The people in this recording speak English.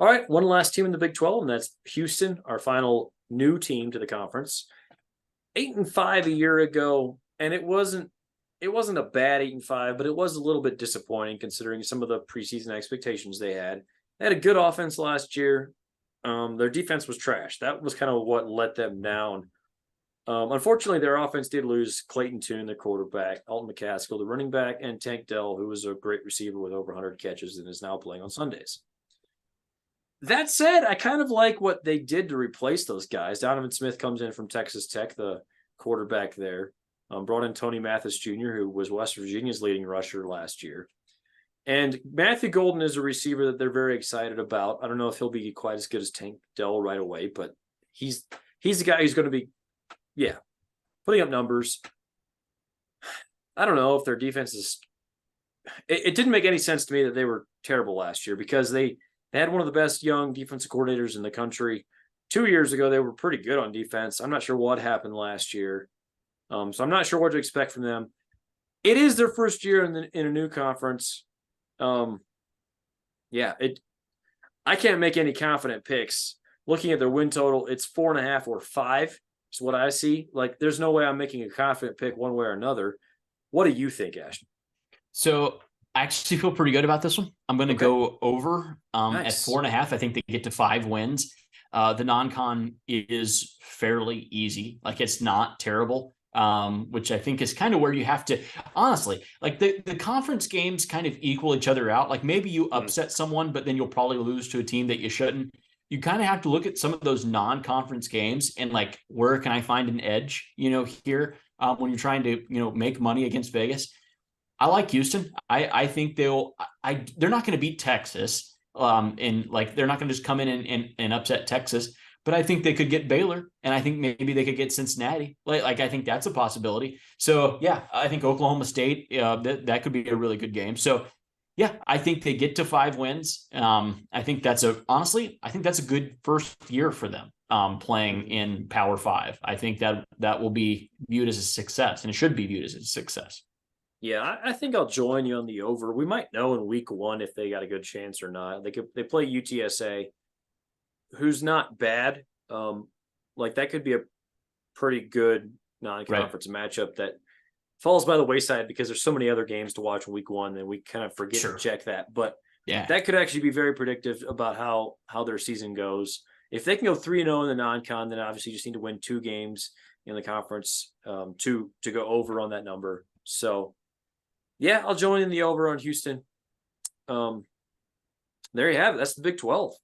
All right, one last team in the Big 12, and that's Houston, our final new team to the conference. 8-5 a year ago, and it wasn't a bad 8-5, but it was a little bit disappointing considering some of the preseason expectations they had. They had a good offense last year. Their defense was trash. That was kind of what let them down. Unfortunately, their offense did lose Clayton Tune, the quarterback, Alton McCaskill, the running back, and Tank Dell, who was a great receiver with over 100 catches and is now playing on Sundays. That said, I kind of like what they did to replace those guys. Donovan Smith comes in from Texas Tech, the quarterback there. Brought in Tony Mathis Jr., who was West Virginia's leading rusher last year. And Matthew Golden is a receiver that they're very excited about. I don't know if he'll be quite as good as Tank Dell right away, but he's the guy who's going to be, putting up numbers. I don't know if their defense is – it didn't make any sense to me that they were terrible last year because they had one of the best young defensive coordinators in the country. 2 years ago, they were pretty good on defense. I'm not sure what happened last year. So I'm not sure what to expect from them. It is their first year in a new conference. I can't make any confident picks. Looking at their win total, it's 4.5 or 5 is what I see. Like, there's no way I'm making a confident pick one way or another. What do you think, Ashton? So I actually feel pretty good about this one. I'm going to go over Nice. at 4.5. I think they get to 5 wins. The non-con is fairly easy. Like, it's not terrible. Which I think is kind of where you have to, honestly, like the conference games kind of equal each other out. Like, maybe you upset someone, but then you'll probably lose to a team that you shouldn't. You kind of have to look at some of those non-conference games and like, where can I find an edge, here when you're trying to, make money against Vegas. I like Houston. I think they're not going to beat Texas. And like, they're not going to just come in and upset Texas. But I think they could get Baylor, and I think maybe they could get Cincinnati. Like I think that's a possibility. So, yeah, I think Oklahoma State, that could be a really good game. So, yeah, I think they get to 5 wins. I think that's a good first year for them playing in Power 5. I think that will be viewed as a success, and it should be viewed as a success. Yeah, I think I'll join you on the over. We might know in week 1 if they got a good chance or not. They play UTSA, who's not bad. Like, that could be a pretty good non-conference matchup that falls by the wayside because there's so many other games to watch in week 1 and we kind of forget to check that. But that could actually be very predictive about how their season goes. If they can go 3-0 in the non-con, then obviously you just need to win 2 games in the conference to go over on that number. So, yeah, I'll join in the over on Houston. There you have it. That's the Big 12.